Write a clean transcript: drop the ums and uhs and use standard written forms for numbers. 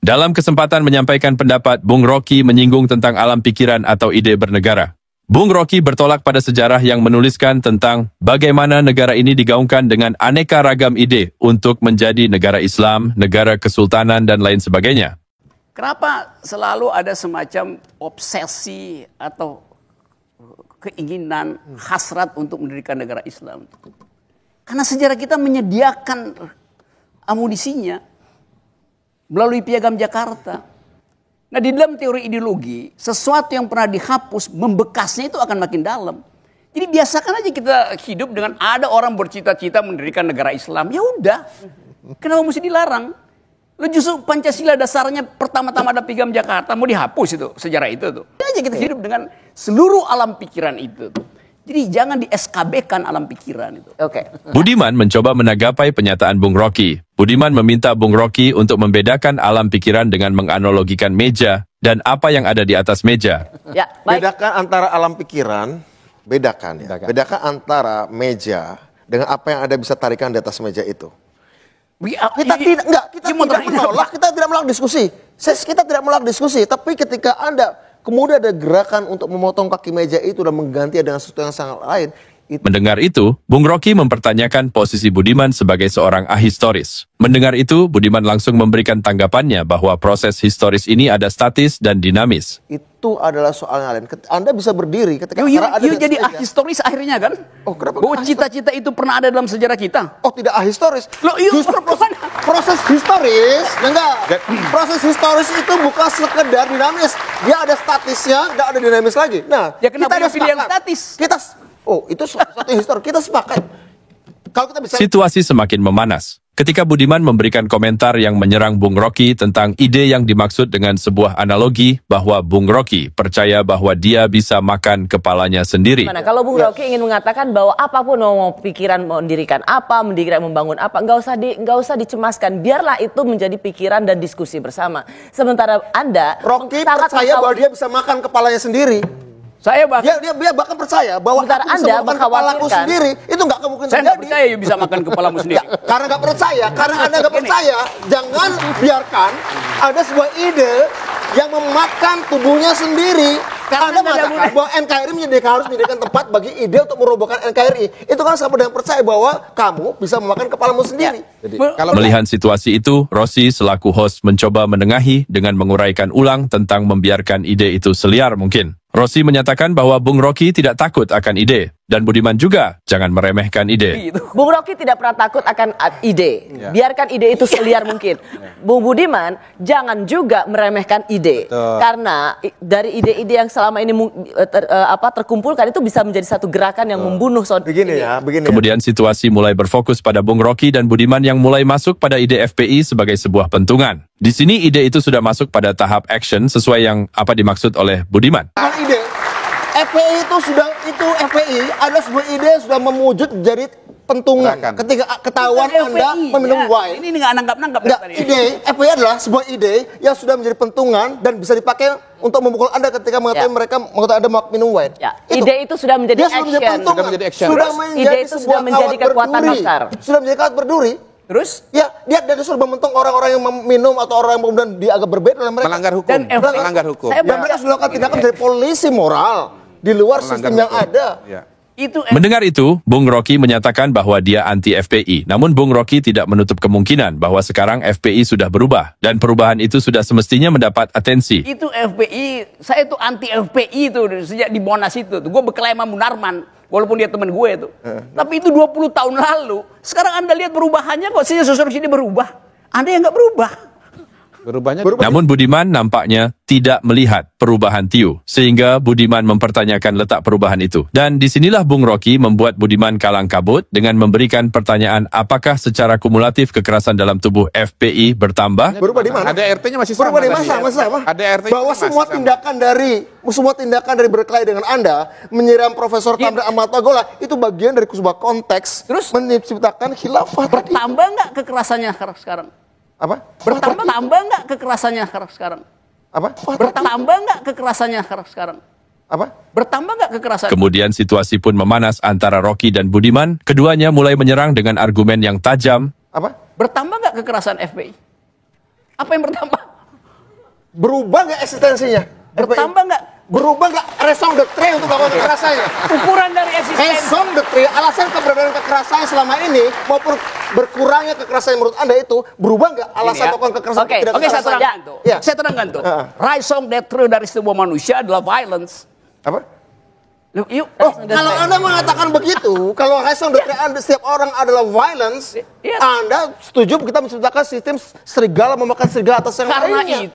Dalam kesempatan menyampaikan pendapat, Bung Rocky menyinggung tentang alam pikiran atau ide bernegara. Bung Rocky bertolak pada sejarah yang menuliskan tentang bagaimana negara ini digaungkan dengan aneka ragam ide untuk menjadi negara Islam, negara kesultanan, dan lain sebagainya. Kenapa selalu ada semacam obsesi atau keinginan, hasrat untuk mendirikan negara Islam? Karena sejarah kita menyediakan amunisinya melalui Piagam Jakarta. Nah, di dalam teori ideologi, sesuatu yang pernah dihapus, membekasnya itu akan makin dalam. Jadi biasakan aja kita hidup dengan ada orang bercita-cita mendirikan negara Islam. Ya udah, kenapa mesti dilarang? Lo justru Pancasila dasarnya pertama-tama ada Piagam Jakarta, mau dihapus itu, sejarah itu tuh. Aja kita hidup dengan seluruh alam pikiran itu tuh. Jadi jangan di-SKB-kan alam pikiran itu. Oke. Budiman mencoba menagapai pernyataan Bung Rocky. Budiman meminta Bung Rocky untuk membedakan alam pikiran dengan menganalogikan meja dan apa yang ada di atas meja. Ya, baik. Bedakan antara alam pikiran, bedakan antara meja dengan apa yang ada bisa tarikan di atas meja itu. Kita tidak menolak diskusi. Kita tidak menolak diskusi, tapi ketika Anda kemudian ada gerakan untuk memotong kaki meja itu dan mengganti dengan sesuatu yang sangat lain. Mendengar itu, Bung Rocky mempertanyakan posisi Budiman sebagai seorang ahistoris. Mendengar itu, Budiman langsung memberikan tanggapannya bahwa proses historis ini ada statis dan dinamis. Itu adalah soal yang lain. Anda bisa berdiri ketika You jadi ahistoris akhirnya kan? Oh, kenapa? Bahwa cita-cita itu pernah ada dalam sejarah kita. Oh, tidak ahistoris. Loh, Justru proses historis, proses historis itu bukan sekedar dinamis. Dia ada statisnya, tidak ada dinamis lagi. Nah, ya kenapa kita ada pilih yang statis? Itu satu histori. Kita sepakat. Kalau kita bisa. Situasi semakin memanas ketika Budiman memberikan komentar yang menyerang Bung Rocky tentang ide yang dimaksud dengan sebuah analogi bahwa Bung Rocky percaya bahwa dia bisa makan kepalanya sendiri. Mana kalau Bung Rocky ingin mengatakan bahwa apapun mau pikiran mendirikan apa, membangun apa, nggak usah dicemaskan, biarlah itu menjadi pikiran dan diskusi bersama. Sementara Anda Rocky percaya bahwa dia bisa makan kepalanya sendiri. Saya bahkan dia bahkan percaya bahwa sementara aku bisa Anda makan kepalaku sendiri. Itu nggak mungkin saya nggak terjadi. percaya you bisa makan kepalamu sendiri. Karena nggak percaya, karena Anda nggak percaya, jangan biarkan ada sebuah ide yang memakan tubuhnya sendiri. Karena Anda mengatakan bahwa NKRI harus menyediakan tempat bagi ide untuk merobohkan NKRI. Itu kan sama dengan percaya bahwa kamu bisa memakan kepalamu sendiri. Jadi, melihat situasi itu, Rossi selaku host mencoba menengahi dengan menguraikan ulang tentang membiarkan ide itu seliar mungkin. Rossi menyatakan bahwa Bung Rocky tidak takut akan ide. Dan Budiman juga jangan meremehkan ide. Bung Rocky tidak pernah takut akan ide. Biarkan ide itu seliar mungkin. Bung Budiman jangan juga meremehkan ide. Karena dari ide-ide yang selama ini terkumpulkan itu bisa menjadi satu gerakan yang membunuh begini. Kemudian situasi mulai berfokus pada Bung Rocky dan Budiman yang mulai masuk pada ide FPI sebagai sebuah pentungan. Di sini ide itu sudah masuk pada tahap action sesuai yang apa dimaksud oleh Budiman. Ide FPI FPI adalah sebuah ide yang sudah mewujud jadi pentungan. Ketika ketahuan Anda meminum wine. Ini nggak nanggap. Ide FPI adalah sebuah ide yang sudah menjadi pentungan dan bisa dipakai untuk memukul Anda ketika mengetahui Anda mau minum wine. Ya. Ide itu sudah menjadi action. Ide itu sudah menjadi kekuatan besar. Sudah menjadi kawat berduri. Terus? Ya, dia sudah membentuk orang-orang yang minum atau orang yang kemudian dia agak berbeda dengan mereka. Melanggar hukum. Melanggar hukum. Dan mereka sudah lakukan tindakan dari polisi moral di luar sistem yang ada. Mendengar itu, Bung Rocky menyatakan bahwa dia anti FPI. Namun Bung Rocky tidak menutup kemungkinan bahwa sekarang FPI sudah berubah. Dan perubahan itu sudah semestinya mendapat atensi. Itu FPI, saya itu anti FPI itu sejak di Monas itu. Gue berkelahi sama Munarman. Walaupun dia teman gue itu. Tapi itu 20 tahun lalu. Sekarang Anda lihat perubahannya kok sosok sini berubah. Anda yang nggak berubah. Namun Budiman nampaknya tidak melihat perubahan Tiu, sehingga Budiman mempertanyakan letak perubahan itu. Dan disinilah Bung Rocky membuat Budiman kalang kabut dengan memberikan pertanyaan apakah secara kumulatif kekerasan dalam tubuh FPI bertambah? Berubah di mana? Ada RT-nya masih sama. Berubah di mana? Sama. Ada RT-nya bahwa semua tindakan dari berkelahi dengan Anda, menyiram Profesor Kamran Ahmad Tagola, itu bagian dari sebuah konteks. Terus menciptakan khilafah. Bertambah nggak kekerasannya sekarang? Apa? Bertambah nggak kekerasannya sekarang? Apa? Bertambah nggak kekerasannya sekarang? Apa? Bertambah nggak kekerasan? Kemudian situasi pun memanas antara Rocky dan Budiman. Keduanya mulai menyerang dengan argumen yang tajam. Apa? Bertambah nggak kekerasan FPI? Apa yang bertambah? Berubah nggak eksistensinya? Bertambah nggak? Berubah nggak raison d'être untuk melakukan kekerasannya? Ukuran dari eksistensi. Raison d'être, alasan keberadaan kekerasan selama ini maupun berkurangnya kekerasan menurut Anda itu berubah nggak alasan melakukan kekerasan? Oke, tidak Oke, saya kekerasan? terangkan tuh. Ya. Saya terangkan tuh. Raison d'être dari sebuah manusia adalah violence. Apa? Yuk, Kalau Anda mengatakan begitu, kalau raison d'être Anda setiap orang adalah violence, Iya. Anda setuju kita menciptakan sistem serigala memakan serigala atas yang karena lainnya. itu